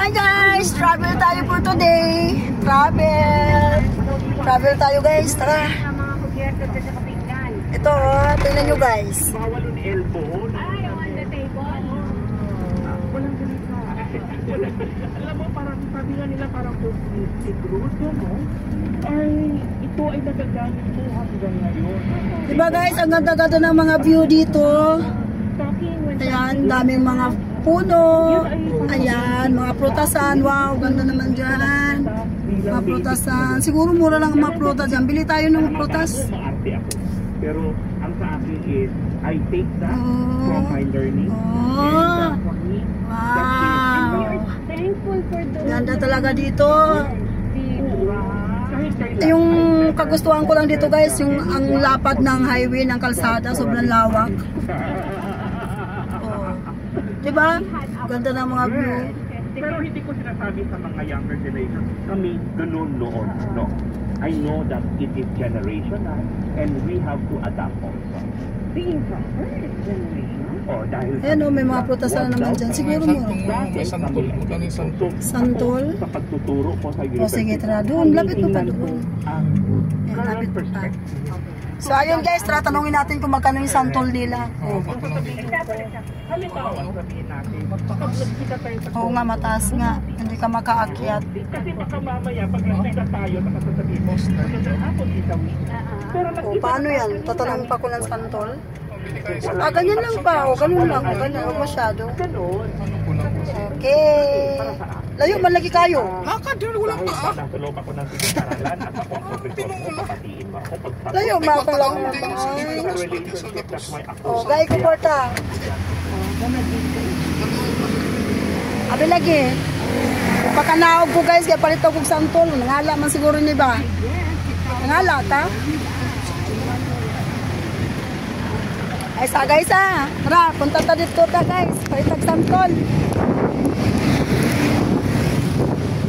Hi guys! Travel tayo for today. Travel tayo guys. Tara. Ito, tingnan nyo guys. Bawal yung elbow. Ay, on the table. Walang ganito. Alam mo, parang sabi nga nila parang siguro mo. Ay, ito ay nagagamit mo hanggang ngayon. Diba guys, ang ganda-ganda ng mga view dito. Ayan, daming mga puno. Ayan, mga prutasan. Wow, ganda naman dyan. Mga prutasan. Siguro mura lang ang mga prutas dyan. Bili tayo ng mga prutas. Pero ang sa akin is, I take that from my learning. Wow. Ganda talaga dito. Yung kagustuhan ko lang dito guys, yung ang lapad ng highway, ng kalsada, sobrang lawak. Diba? Ganda ng mga view. Pero hindi ko sinasabi sa mga younger generation, kami ganun noon. No. I know that it is generational and we have to adapt also. Being from first generation. Oh, dahil ayan o, may mga prutasan na naman dyan. Siguro mo. Santol? Sa pagtuturo ko sa o sige, tara. Doon, lapit mo pa doon. Ayan, lapit mo pa. So ayun guys, tara tanungin natin kung magkano yung santol nila. Oo nga, mataas nga. Hindi ka makaakyat. Kasi baka mamaya, pag nakita tayo, nakasasabihin mo, o paano yan? Tatanungin pa ko ng santol? Ganyan lang pa. O, ganun lang. Ganyan, huwag masyado. Okay. Layo, man lagi kayo. Walang pa. Nasa loob ako ng pinag-aralan at ako papatiin mo ako. Layo, maka lang naman. O, gaya ko porta. Abi lagi. Pagkanaog ko guys, kaya palito kong santol. Nangala man siguro niya ba? Nangala ta? Ay sa guys tara, punta ta dito ta guys. Palitag santol.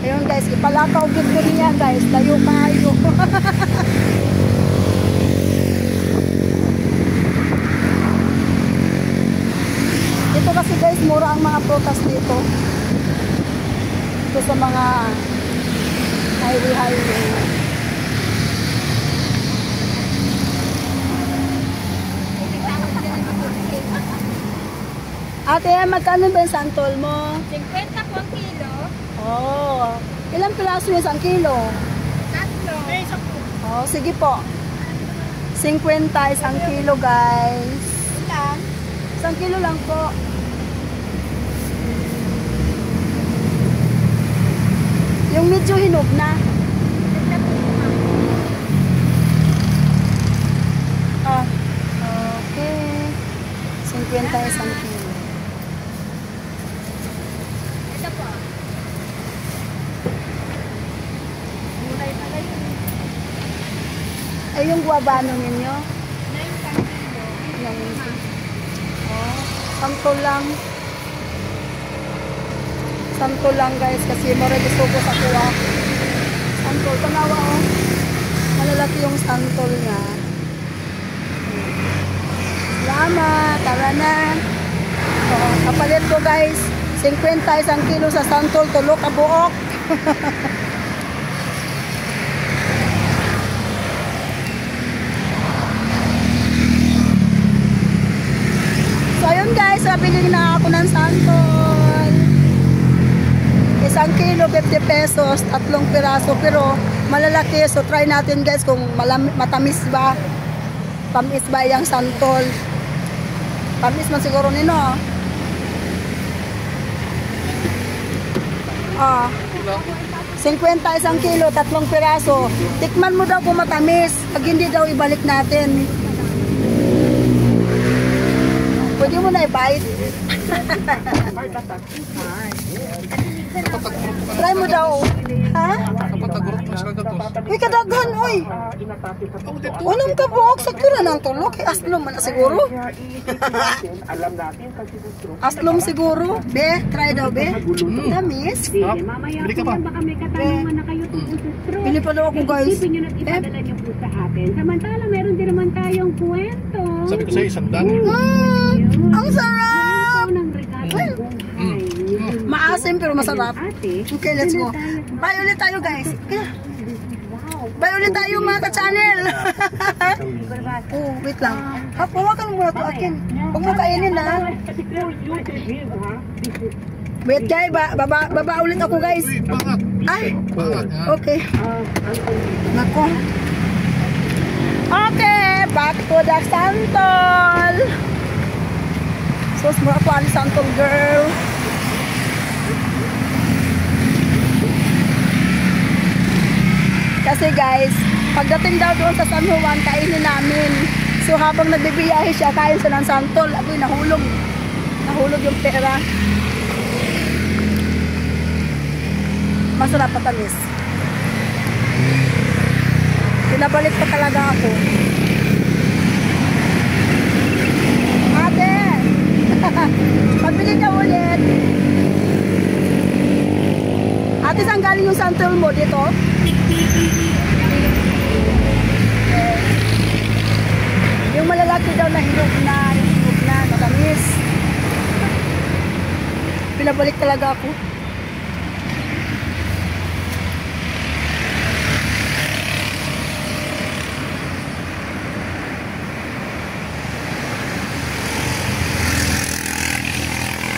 Ayun guys, ipalakaw dito niya guys. Layo kayo. Dito kasi guys, mura ang mga prutas dito. Ito sa mga highway. Ate, magkano ba yung santol mo? 50 po ang kilo. Oh, ilang piraso yung 1 kilo? 3. Oh, sige po. 50 isang kilo guys. Ilan? 1 kilo lang po. Yung medyo hinog na. Ah, okay. 50 isang kilo. Ito po. Mulay pala yun. Ay, yung guabano ninyo? 9 kilo. Oh, santol lang. Santol lang guys, kasi gusto ko sa kuha. Santol, tanawa oh. Malalaki yung santol niya. Salamat, tara na. So, kapalit ko guys, 50 isang kilo sa santol, tulok kabuok. So ayun guys, nabili na ako ng santol. 1 kilo, 50 pesos, 3 piraso, pero malalaki. So try natin guys kung matamis ba. Tamis ba yung santol? Tamis man siguro nino. 50 isang kilo, 3 piraso. Tikman mo daw kung matamis. Pag hindi daw, ibalik natin. Pwede mo na i-bite. Try mo daw. Ha? Uy, kadaghan, uy. Walang kabuok. Sakura ng tulog. Aslom man na siguro. Aslom siguro. Be, try daw, be. Tamis. Bili ka pa. Bili pa daw ako, guys. Samantala, meron din naman tayong kwento. Sabi ko sa'yo, 100. Ang sarap! Maasim pero masarap. Ate, Okay, let's go. Bye ulit tayo guys. Bye ulit tayo mga ka-channel. Oh, wait lang. Hawakan mo muna to akin. Huwag mo kainin ha. Wait guys, baba ulit ako guys. Ay, okay. Nako. Okay, back to the Santol. Sus, mura po ang Santol girl. Kasi guys, pagdating daw doon sa San Juan, kainin namin. So habang nagbibiyahe siya, kain siya ng Santol. Aboy, nahulog. Nahulog yung pera. Masarap patamis. Pinabalik pa talaga ako. Ate! Pabili ka ulit. Ate, saan galing yung Santol mo dito? Yung malalaki daw na hinog na, matamis. Pinabalik talaga ako.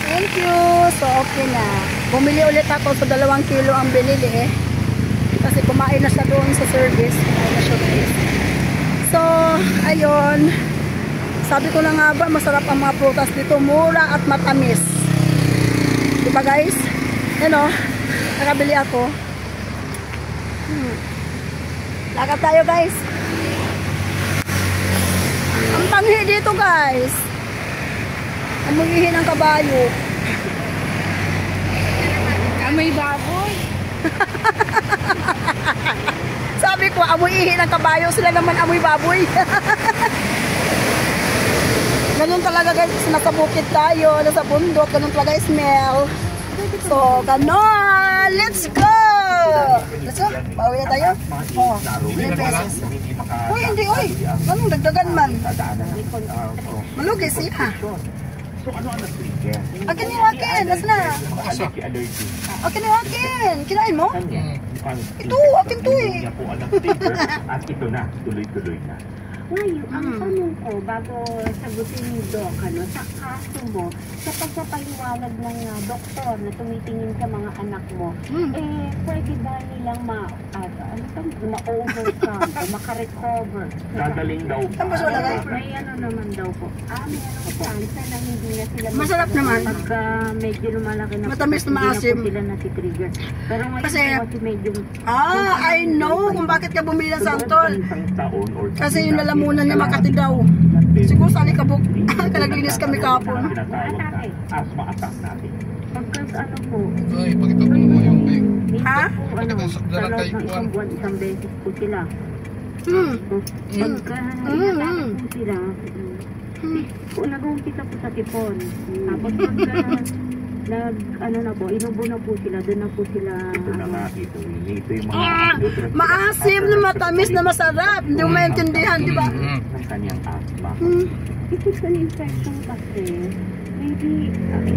Thank you. So, okay na. Bumili ulit ako. So, 2 kilo ang binili eh. Kasi kumain na siya doon sa service. Kumain na siya guys. So, ayun. Sabi ko na nga ba, masarap ang mga prutas dito. Mura at matamis. Diba guys? Yan o. Nakabili ako. Lakad tayo guys. Ang tanghi dito guys. Amuyihin ang kabayo. Amoy baboy. Sabi ko, amuyihin ang kabayo. Sila naman amoy baboy. Ganun talaga guys. Nasa bukid tayo. Nasa bundok. Ganun talaga smell. So, ganon. Let's go! Let's go. Pauwi na tayo. Oh, 3 pesos. Uy, hindi. Uy, ganun. Dagdagan man. Malugi siya. So ano ang nag-trigger? Akin yung akin. Nasa na? Allergy. Akin yung akin. Kinain mo? Ito, akin to eh. Niya po ang nag-trigger at ito na, tuloy-tuloy na. Ngayon, ang tanong ko, bago sagutin ni Doc, sa kaso mo, sa pagpapaliwanag ng doktor na tumitingin sa mga anak mo, pwede ba nilang ma-overcome o makarecover? Dadaling daw Saan ba siya lagay? May ano naman daw po. May chance na hindi na sila Masarap naman. Pagka medyo lumalaki na Matamis na maasim. hindi na po sila natitrigger. Pero ngayon Kasi- kasi medyo I know kung bakit ka bumili ng Santol. Kasi yung lalamunan niya Makati daw. Siguro sa Alikabok. Kanaglinis kami kapon. Tinatawag na asthma attack natin. pagkas ano po, Ay, pakita ko mo yung pig. minsan Ha? po sa Pakita loob sa ng tayo isang buwan, isang beses po sila. Pagka inatake po sila, kung nag-uumpisa po sa tipon, tapos pagka ano na po, inubo na po sila, doon na po sila. Ito na nga dito. Ito yung mga Maasim na matamis na masarap. Hindi mo maintindihan, di ba? ng kanyang asthma. Because an infection kasi, maybe also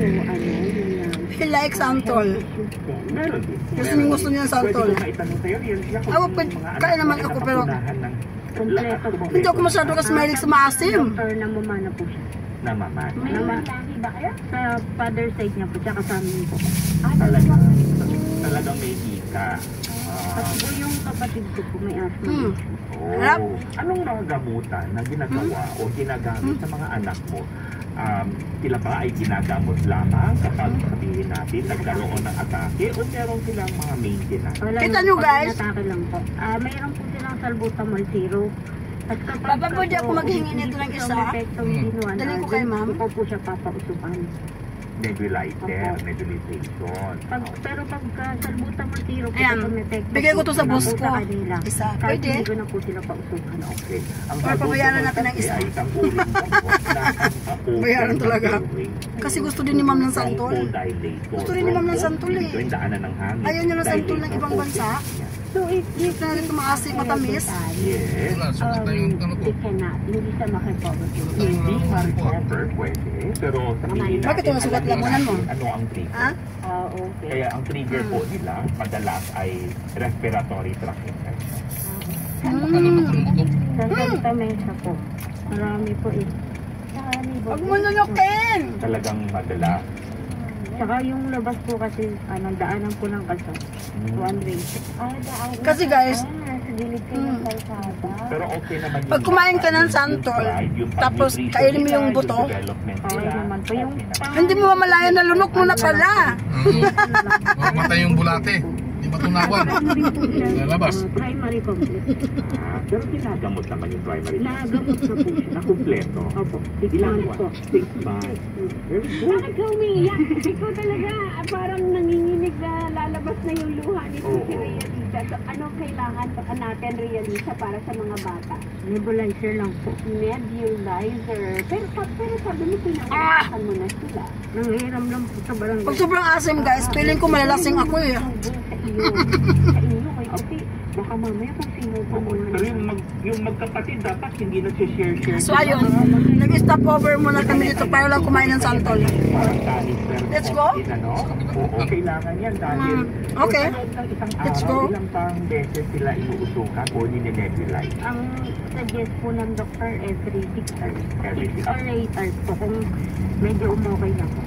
yung He likes Santol. Meron din. Gusto niya ng Santol. Pwede ko maitanong sa'yo, yan siya kung Ako, yung mga kain anak naman mo ay ako, pero napapunahan ng kompleto po. hindi ako masyado kasi mahilig sa maasim. Doctor na mamana po siya. namaman. May lahi ba kayo? Sa father side niya po, tsaka sa amin po. Talagang may hika. Kasi po yung kapatid ko po may asthma. Harap. Anong mga gamutan na ginagawa o ginagamit sa mga anak mo? Sila ba ay ginagamot lamang kapag sabihin natin nagkaroon ng atake o meron silang mga maintenance? Wala Kita na nyo, po, guys? inatake lang po. Mayroon po silang salbutamol zero. At kapag Papa, pwede ako maghingi nito ng isa? Dali ko kay ma'am. Ito po siya papausukan. Nebulizer, nebulization. Pero pagka salbutamol zero, po, Ayan, kapag may epekto bigay ko po, to sa boss po ko. kanila. Isa. Kahit Pwede. hindi ko na po sila pausukan. Okay. Ang Or pabayaran natin ng isa. ay isang uling gamot na ang Bayaran talaga. Kasi gusto din ni Ma'am ng santol. Gusto rin ni Ma'am ng santol eh. Ayaw niya ng santol ng ibang bansa. So if you Na rin tumaasig matamis. Yes. Wala, sukat na yung ano ko. they cannot, hindi siya makipagod. Hindi ma-recover, pwede. Pero sabihin Bakit yung sugat lamunan mo? ano ang trigger. Ha? Okay. Kaya ang trigger po nila, madalas ay respiratory tract infection. Kalulukan mo to. Sa Santa Mesa po, marami po eh. Huwag mo nunukin! Talagang madalas. Saka yung labas po kasi, daanan po ng kalsada. One way. Daan. Kasi guys, sa gilid ko ng kalsada. Pero okay naman yun. pag kumain ka ng santol, tapos kainin mo yung buto, Okay naman po yung hindi mo mamalayan na lunok mo na pala. Mamatay yung bulate. Di ba tunawan? Lalabas. primary complete. Pero ginagamot naman yung primary. Nagamot na po siya. Na kumpleto. Opo. Ilang Ilan buwan? po? 6 months. Very good. Bakit ka umiiyak? Ikaw talaga, parang nanginginig na lalabas na yung luha ni Oo. si Realisa. So, ano kailangan pa natin, Realisa, para sa mga bata? Nebulizer lang po. Nebulizer. Pero sabi mo, pinakakasan mo na sila. Nanghiram lang po sa barangay. Pag sobrang asim guys, feeling ko malalasing ako eh. Sa inyo, kayo kasi baka mamaya kung sino po mo Pero yung magkapatid dapat hindi nag-share. So ayun, nag-stop over muna kami dito para lang kumain ng santol. Let's go? Oo, kailangan yan dahil Okay. isang Let's araw, go. ilang pang beses sila inuusukan o ninenebulize. ang suggest po ng doctor every 6 hours. Every 6 Or 8 hours po kung medyo umokay na po.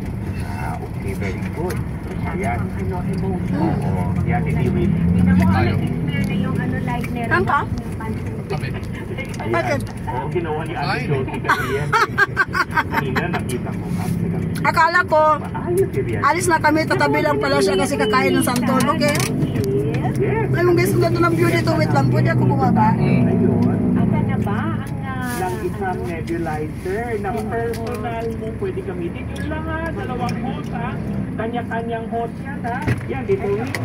Okay, very good. Masyado pang emotion. Oo, yan, hindi really. Hindi na mo na-experience na yung lighter. Ang ka? Tabi. Bakit? Oo, ginawa ni Ate Ay. Josie kasi yan. Kanina nakita ko nga. Akala ko, Maayos si Rian. alis na kami, tatabi lang pala siya kasi kakain ng santol. Okay? Yes. Ayun guys, ang ganda ng view dito. Wait lang, pwede ako bumaba. Ayun. Asa na ba Lang isang nebulizer na personal mo pwede gamitin. Yun lang ha, 2 hose ha. Kanya-kanyang hose yan ha. Yan, dito Winnie.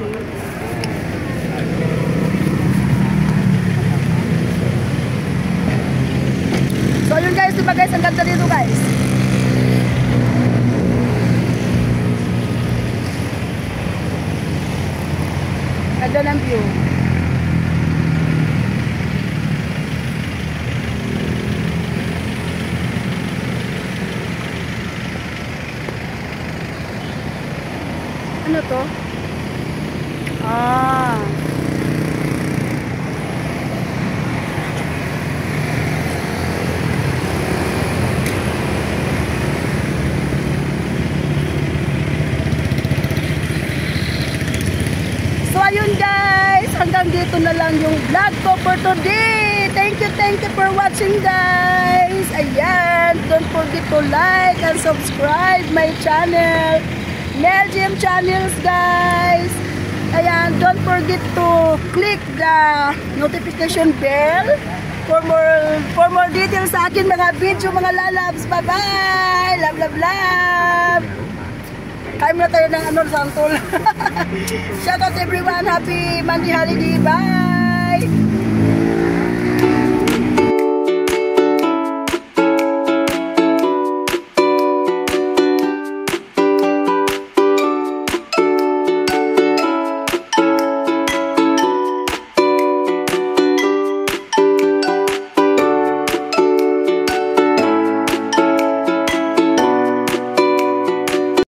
So yun guys, diba guys, ang ganda dito guys. Ganda ng view. Ano to? Ah. So ayun guys, hanggang dito na lang yung vlog ko for today. Thank you for watching guys. Ayan, don't forget to like and subscribe my channel, Mel Gym Channels guys. Ayan, don't forget to click the notification bell for more details sa akin mga video, mga lalabs. Bye bye, love. Kain na tayo ng santol. Shout out everyone, happy Monday holiday, bye!